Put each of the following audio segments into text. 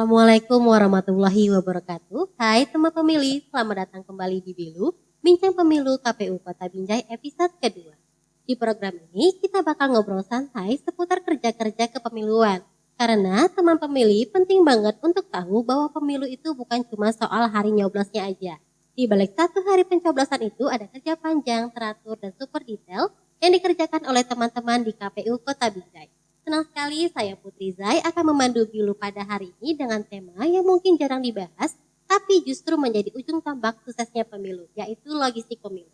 Assalamualaikum warahmatullahi wabarakatuh. Hai teman pemilih, selamat datang kembali di Bilu, Bincang Pemilu KPU Kota Binjai episode kedua. Di program ini kita bakal ngobrol santai seputar kerja-kerja kepemiluan. Karena teman pemilih penting banget untuk tahu bahwa pemilu itu bukan cuma soal hari nyoblosnya aja. Di balik satu hari pencoblosan itu ada kerja panjang, teratur, dan super detail yang dikerjakan oleh teman-teman di KPU Kota Binjai. Senang sekali saya Putri Zai akan memandu Bilu pada hari ini dengan tema yang mungkin jarang dibahas, tapi justru menjadi ujung tombak suksesnya pemilu, yaitu logistik pemilu.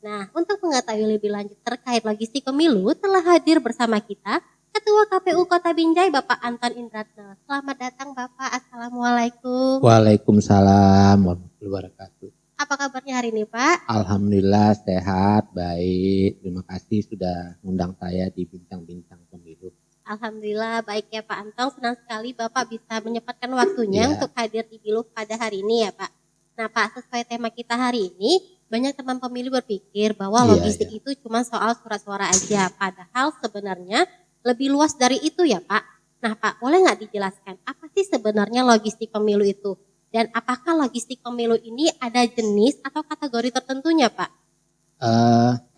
Nah, untuk mengetahui lebih lanjut terkait logistik pemilu, telah hadir bersama kita Ketua KPU Kota Binjai, Bapak Anton Indratno. Selamat datang Bapak, Assalamualaikum. Waalaikumsalam warahmatullahi wabarakatuh. Apa kabarnya hari ini Pak? Alhamdulillah sehat, baik. Terima kasih sudah mengundang saya di Bincang-Bincang Pemilu. Alhamdulillah baik ya Pak Antong, senang sekali Bapak bisa menyempatkan waktunya untuk hadir di Bilu pada hari ini ya Pak. Nah Pak, sesuai tema kita hari ini, banyak teman pemilih berpikir bahwa logistik itu cuma soal surat suara aja, padahal sebenarnya lebih luas dari itu ya Pak. Nah Pak, boleh nggak dijelaskan apa sih sebenarnya logistik pemilu itu? Dan apakah logistik pemilu ini ada jenis atau kategori tertentunya Pak?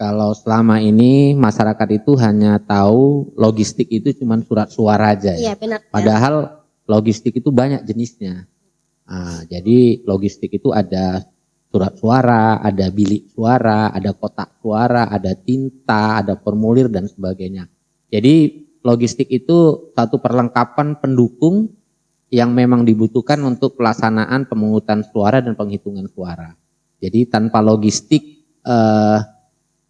Kalau selama ini masyarakat itu hanya tahu logistik itu cuma surat suara aja ya. Iya, benar. Padahal logistik itu banyak jenisnya. Jadi logistik itu ada surat suara, ada bilik suara, ada kotak suara, ada tinta, ada formulir dan sebagainya. Jadi logistik itu satu perlengkapan pendukung yang memang dibutuhkan untuk pelaksanaan pemungutan suara dan penghitungan suara. Jadi tanpa logistik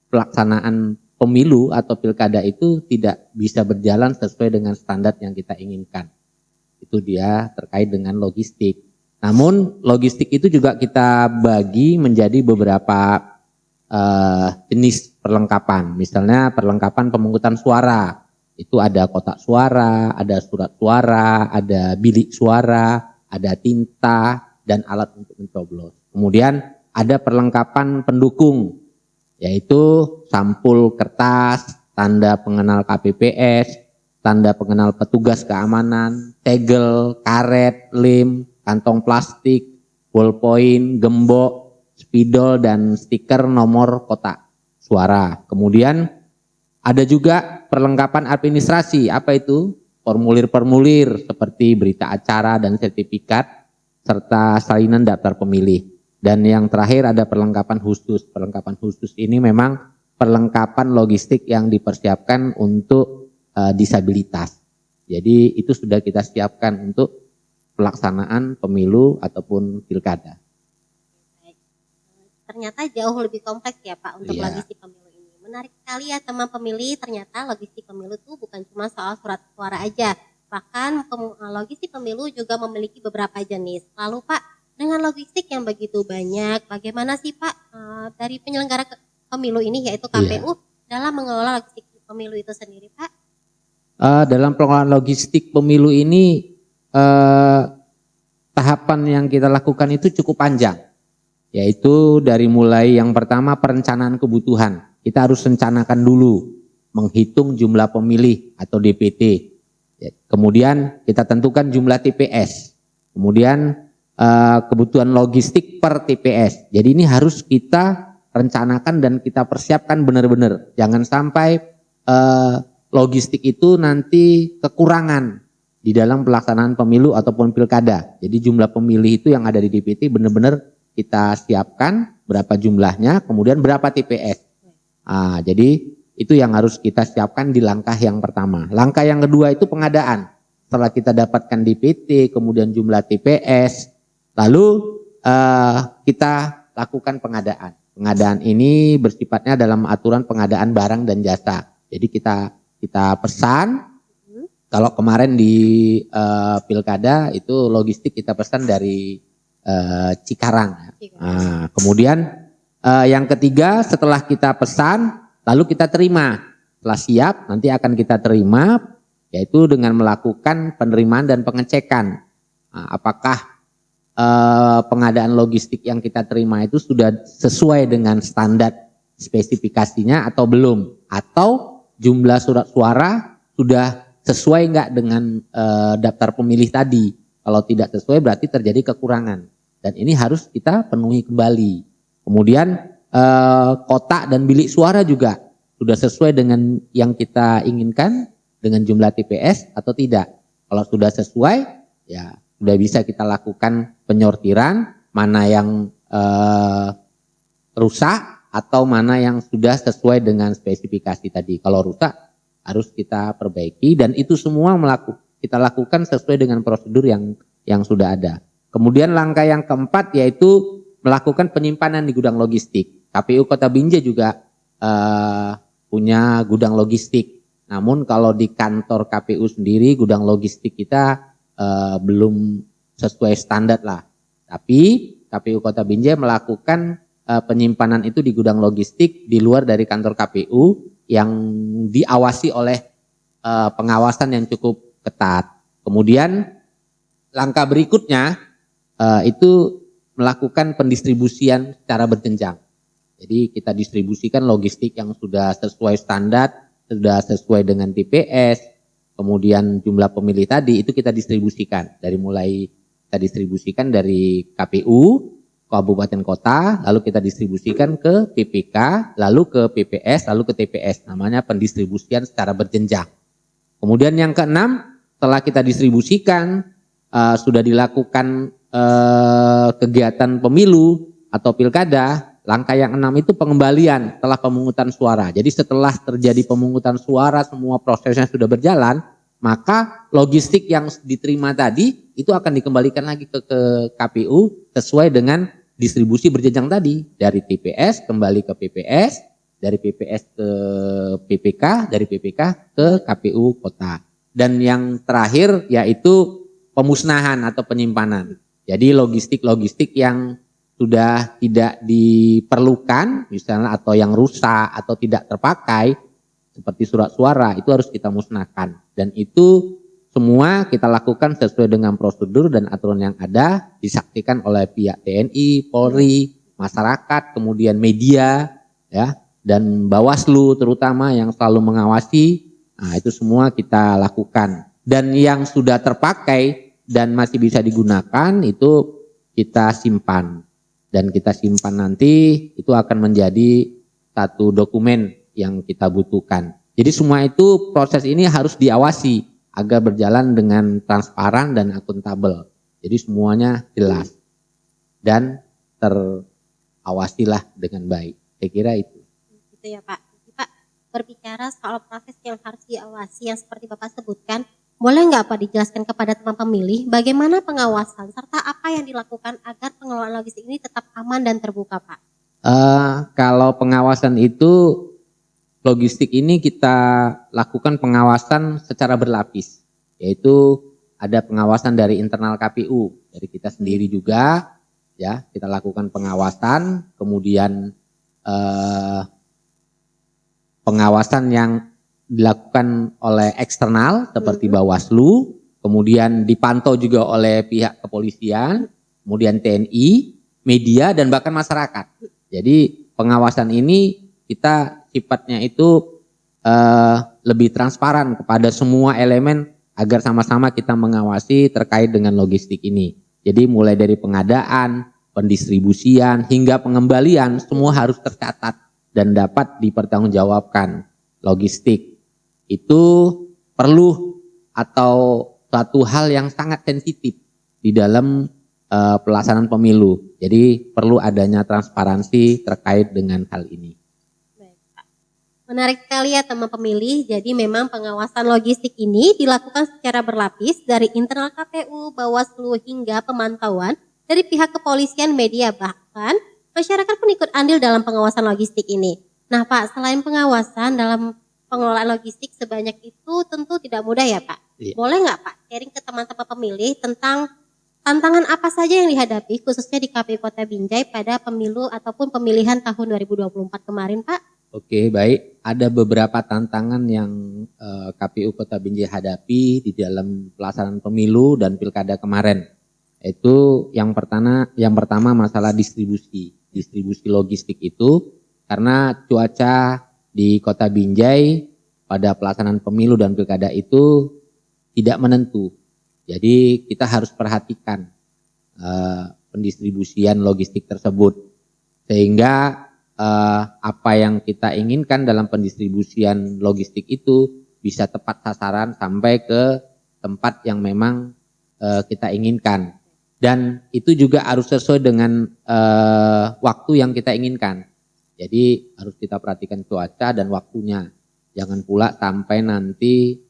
pelaksanaan pemilu atau pilkada itu tidak bisa berjalan sesuai dengan standar yang kita inginkan. Itu dia terkait dengan logistik. Namun logistik itu juga kita bagi menjadi beberapa jenis perlengkapan. Misalnya perlengkapan pemungutan suara. Itu ada kotak suara, ada surat suara, ada bilik suara, ada tinta, dan alat untuk mencoblos. Kemudian ada perlengkapan pendukung, yaitu sampul kertas, tanda pengenal KPPS, tanda pengenal petugas keamanan, tegel, karet, lem, kantong plastik, ballpoint, gembok, spidol, dan stiker nomor kotak suara. Kemudian ada juga perlengkapan administrasi, apa itu? Formulir-formulir seperti berita acara dan sertifikat, serta salinan daftar pemilih. Dan yang terakhir ada perlengkapan khusus. Perlengkapan khusus ini memang perlengkapan logistik yang dipersiapkan untuk disabilitas. Jadi itu sudah kita siapkan untuk pelaksanaan pemilu ataupun pilkada. Ternyata jauh lebih kompleks ya Pak untuk logistik pemilu ini. Menarik sekali ya teman pemilih, ternyata logistik pemilu itu bukan cuma soal surat suara aja. Bahkan logistik pemilu juga memiliki beberapa jenis. Lalu Pak, dengan logistik yang begitu banyak, bagaimana sih Pak dari penyelenggara pemilu ini yaitu KPU dalam mengelola logistik pemilu itu sendiri Pak? Dalam pengelolaan logistik pemilu ini tahapan yang kita lakukan itu cukup panjang. Yaitu dari mulai yang pertama perencanaan kebutuhan. Kita harus rencanakan dulu, menghitung jumlah pemilih atau DPT. Kemudian kita tentukan jumlah TPS. Kemudian kebutuhan logistik per TPS. Jadi ini harus kita rencanakan dan kita persiapkan benar-benar. Jangan sampai logistik itu nanti kekurangan di dalam pelaksanaan pemilu ataupun pilkada. Jadi jumlah pemilih itu yang ada di DPT benar-benar kita siapkan berapa jumlahnya, kemudian berapa TPS. Jadi itu yang harus kita siapkan di langkah yang pertama. Langkah yang kedua itu pengadaan. Setelah kita dapatkan DPT, kemudian jumlah TPS, lalu kita lakukan pengadaan. Pengadaan ini bersifatnya dalam aturan pengadaan barang dan jasa. Jadi kita pesan. Kalau kemarin di pilkada itu logistik kita pesan dari Cikarang. Kemudian yang ketiga setelah kita pesan, lalu kita terima. Setelah siap nanti akan kita terima, yaitu dengan melakukan penerimaan dan pengecekan. Apakah pengadaan logistik yang kita terima itu sudah sesuai dengan standar spesifikasinya atau belum, atau jumlah surat suara sudah sesuai enggak dengan daftar pemilih tadi. Kalau tidak sesuai berarti terjadi kekurangan. Dan ini harus kita penuhi kembali. Kemudian kotak dan bilik suara juga sudah sesuai dengan yang kita inginkan dengan jumlah TPS atau tidak. Kalau sudah sesuai, ya sudah bisa kita lakukan penyortiran mana yang rusak atau mana yang sudah sesuai dengan spesifikasi tadi. Kalau rusak harus kita perbaiki dan itu semua kita lakukan sesuai dengan prosedur yang sudah ada. Kemudian langkah yang keempat yaitu melakukan penyimpanan di gudang logistik. KPU Kota Binjai juga punya gudang logistik. Namun kalau di kantor KPU sendiri gudang logistik kita belum sesuai standar lah. Tapi KPU Kota Binjai melakukan penyimpanan itu di gudang logistik di luar dari kantor KPU yang diawasi oleh pengawasan yang cukup ketat. Kemudian langkah berikutnya itu melakukan pendistribusian secara berjenjang. Jadi kita distribusikan logistik yang sudah sesuai standar, sudah sesuai dengan TPS, kemudian jumlah pemilih tadi itu kita distribusikan. Kita distribusikan dari KPU, kabupaten kota, lalu kita distribusikan ke PPK, lalu ke PPS, lalu ke TPS. Namanya pendistribusian secara berjenjang. Kemudian yang keenam, setelah kita distribusikan, sudah dilakukan kegiatan pemilu atau pilkada, langkah yang 6 itu pengembalian setelah pemungutan suara. Jadi setelah terjadi pemungutan suara, semua prosesnya sudah berjalan, maka logistik yang diterima tadi itu akan dikembalikan lagi ke KPU sesuai dengan distribusi berjenjang tadi. Dari TPS kembali ke PPS, dari PPS ke PPK, dari PPK ke KPU kota. Dan yang terakhir yaitu pemusnahan atau penyimpanan. Jadi logistik-logistik yang sudah tidak diperlukan misalnya atau yang rusak atau tidak terpakai seperti surat suara itu harus kita musnahkan. Dan itu semua kita lakukan sesuai dengan prosedur dan aturan yang ada, disaksikan oleh pihak TNI, Polri, masyarakat, kemudian media, ya, dan Bawaslu terutama yang selalu mengawasi. Nah, itu semua kita lakukan. Dan yang sudah terpakai dan masih bisa digunakan itu kita simpan. Dan kita simpan nanti itu akan menjadi satu dokumen yang kita butuhkan. Jadi semua itu proses ini harus diawasi agar berjalan dengan transparan dan akuntabel. Jadi semuanya jelas dan terawasilah dengan baik. Saya kira itu. Gitu ya Pak. Jadi, Pak, berbicara soal proses yang harus diawasi yang seperti Bapak sebutkan, boleh nggak Pak dijelaskan kepada teman pemilih bagaimana pengawasan serta apa yang dilakukan agar pengelolaan logistik ini tetap aman dan terbuka Pak? Kalau pengawasan itu logistik ini kita lakukan pengawasan secara berlapis, yaitu ada pengawasan dari internal KPU, dari kita sendiri juga, ya kita lakukan pengawasan, kemudian pengawasan yang dilakukan oleh eksternal seperti Bawaslu, kemudian dipantau juga oleh pihak kepolisian, kemudian TNI, media dan bahkan masyarakat. Jadi pengawasan ini kita sifatnya itu lebih transparan kepada semua elemen agar sama-sama kita mengawasi terkait dengan logistik ini. Jadi mulai dari pengadaan, pendistribusian hingga pengembalian semua harus tercatat dan dapat dipertanggungjawabkan. Logistik itu perlu atau suatu hal yang sangat sensitif di dalam pelaksanaan pemilu. Jadi perlu adanya transparansi terkait dengan hal ini. Baik, Pak. Menarik sekali ya teman pemilih. Jadi memang pengawasan logistik ini dilakukan secara berlapis dari internal KPU, Bawaslu hingga pemantauan dari pihak kepolisian, media bahkan masyarakat pun ikut andil dalam pengawasan logistik ini. Nah Pak, selain pengawasan dalam pengelolaan logistik sebanyak itu tentu tidak mudah ya Pak. Iya. Boleh nggak Pak sharing ke teman-teman pemilih tentang tantangan apa saja yang dihadapi khususnya di KPU Kota Binjai pada pemilu ataupun pemilihan tahun 2024 kemarin Pak? Oke, baik. Ada beberapa tantangan yang KPU Kota Binjai hadapi di dalam pelaksanaan pemilu dan pilkada kemarin. Itu yang pertama masalah distribusi logistik itu karena cuaca di Kota Binjai pada pelaksanaan pemilu dan pilkada itu tidak menentu. Jadi kita harus perhatikan pendistribusian logistik tersebut sehingga apa yang kita inginkan dalam pendistribusian logistik itu bisa tepat sasaran sampai ke tempat yang memang kita inginkan, dan itu juga harus sesuai dengan waktu yang kita inginkan. Jadi harus kita perhatikan cuaca dan waktunya, jangan pula sampai nanti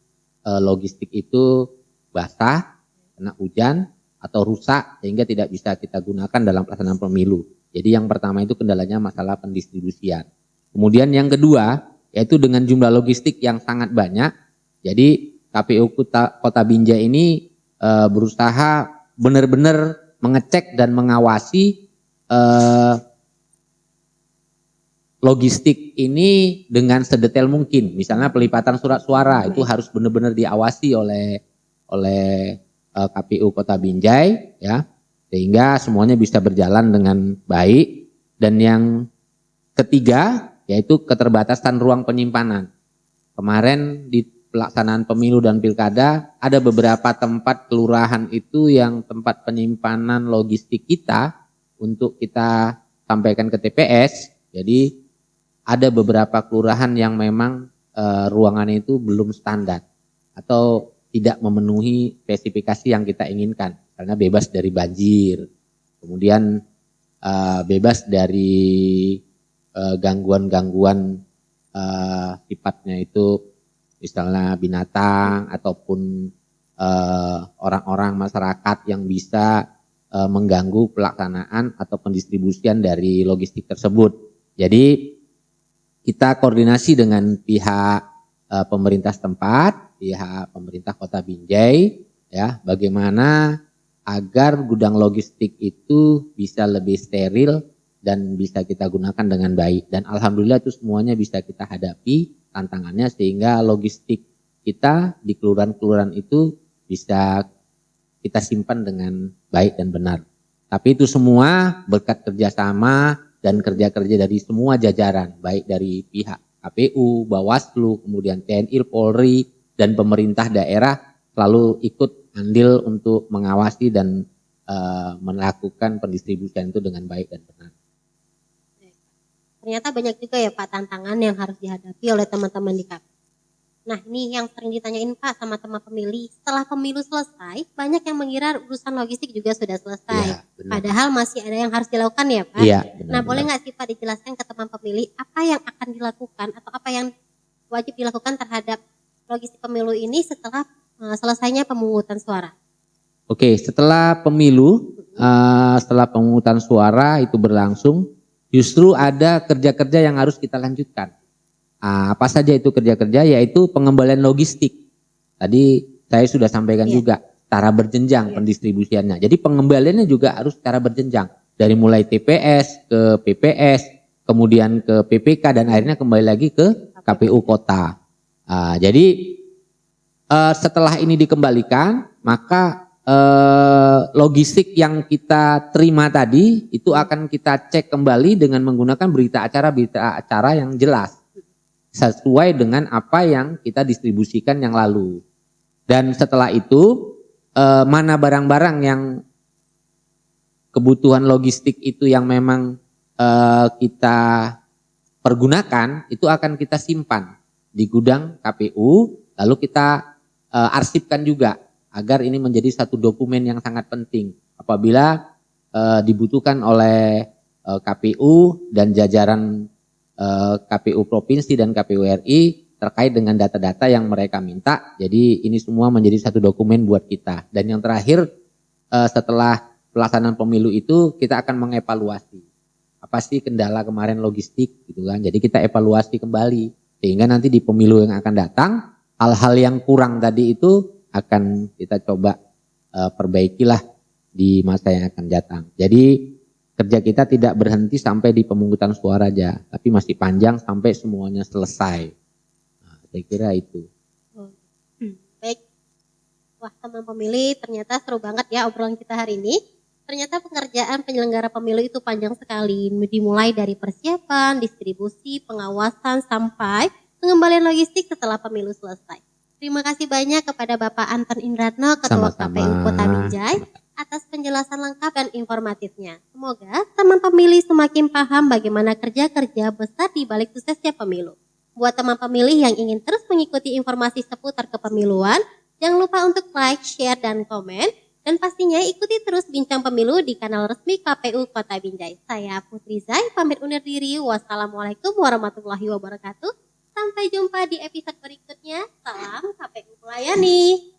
logistik itu basah, kena hujan atau rusak sehingga tidak bisa kita gunakan dalam pelaksanaan pemilu. Jadi yang pertama itu kendalanya masalah pendistribusian. Kemudian yang kedua yaitu dengan jumlah logistik yang sangat banyak. Jadi KPU Kota Binjai ini berusaha benar-benar mengecek dan mengawasi logistik ini dengan sedetail mungkin. Misalnya pelipatan surat suara itu harus benar-benar diawasi oleh KPU Kota Binjai, ya, sehingga semuanya bisa berjalan dengan baik. Dan yang ketiga yaitu keterbatasan ruang penyimpanan. Kemarin di pelaksanaan pemilu dan pilkada ada beberapa tempat kelurahan itu yang tempat penyimpanan logistik kita untuk kita sampaikan ke TPS. Jadi ada beberapa kelurahan yang memang ruangan itu belum standar atau tidak memenuhi spesifikasi yang kita inginkan, karena bebas dari banjir, kemudian bebas dari gangguan-gangguan sifatnya itu misalnya binatang ataupun orang-orang masyarakat yang bisa mengganggu pelaksanaan atau pendistribusian dari logistik tersebut. Jadi kita koordinasi dengan pihak pemerintah setempat, pihak pemerintah Kota Binjai, ya, bagaimana agar gudang logistik itu bisa lebih steril dan bisa kita gunakan dengan baik. Dan alhamdulillah itu semuanya bisa kita hadapi tantangannya sehingga logistik kita di kelurahan-kelurahan itu bisa kita simpan dengan baik dan benar. Tapi itu semua berkat kerjasama dan kerja-kerja dari semua jajaran, baik dari pihak KPU, Bawaslu, kemudian TNI, Polri, dan pemerintah daerah selalu ikut andil untuk mengawasi dan melakukan pendistribusian itu dengan baik dan benar. Ternyata banyak juga ya Pak tantangan yang harus dihadapi oleh teman-teman di KPU. Nah ini yang sering ditanyain Pak sama teman pemilih, setelah pemilu selesai banyak yang mengira urusan logistik juga sudah selesai. Ya, padahal masih ada yang harus dilakukan ya Pak. Ya, nah boleh nggak sih Pak dijelaskan ke teman pemilih apa yang akan dilakukan atau apa yang wajib dilakukan terhadap logistik pemilu ini setelah selesainya pemungutan suara? Oke, setelah pemilu, setelah pemungutan suara itu berlangsung, justru ada kerja-kerja yang harus kita lanjutkan. Apa saja itu kerja-kerja? Yaitu pengembalian logistik. Tadi saya sudah sampaikan juga secara berjenjang pendistribusiannya. Jadi pengembaliannya juga harus secara berjenjang. Dari mulai TPS ke PPS, kemudian ke PPK, dan akhirnya kembali lagi ke KPU Kota. Jadi setelah ini dikembalikan, maka logistik yang kita terima tadi itu akan kita cek kembali dengan menggunakan berita acara yang jelas sesuai dengan apa yang kita distribusikan yang lalu. Dan setelah itu mana barang-barang yang kebutuhan logistik itu yang memang kita pergunakan itu akan kita simpan di gudang KPU, lalu kita arsipkan juga agar ini menjadi satu dokumen yang sangat penting apabila dibutuhkan oleh KPU dan jajaran KPU Provinsi dan KPU RI terkait dengan data-data yang mereka minta. Jadi ini semua menjadi satu dokumen buat kita. Dan yang terakhir setelah pelaksanaan pemilu itu kita akan mengevaluasi apa sih kendala kemarin logistik gitu kan. Jadi kita evaluasi kembali sehingga nanti di pemilu yang akan datang hal-hal yang kurang tadi itu akan kita coba perbaikilah di masa yang akan datang. Jadi kerja kita tidak berhenti sampai di pemungutan suara aja, tapi masih panjang sampai semuanya selesai. Nah, saya kira itu. Baik, wah teman pemilih ternyata seru banget ya obrolan kita hari ini. Ternyata pengerjaan penyelenggara pemilu itu panjang sekali, dimulai dari persiapan, distribusi, pengawasan, sampai pengembalian logistik setelah pemilu selesai. Terima kasih banyak kepada Bapak Anton Indratno, Ketua Sama-sama. KPU Kota Binjai, atas penjelasan lengkap dan informatifnya. Semoga teman pemilih semakin paham bagaimana kerja-kerja besar di balik suksesnya pemilu. Buat teman pemilih yang ingin terus mengikuti informasi seputar kepemiluan, jangan lupa untuk like, share, dan komen. Dan pastinya ikuti terus Bincang Pemilu di kanal resmi KPU Kota Binjai. Saya Putri Zai, pamit undur diri. Wassalamualaikum warahmatullahi wabarakatuh. Sampai jumpa di episode berikutnya. Salam KPU Melayani.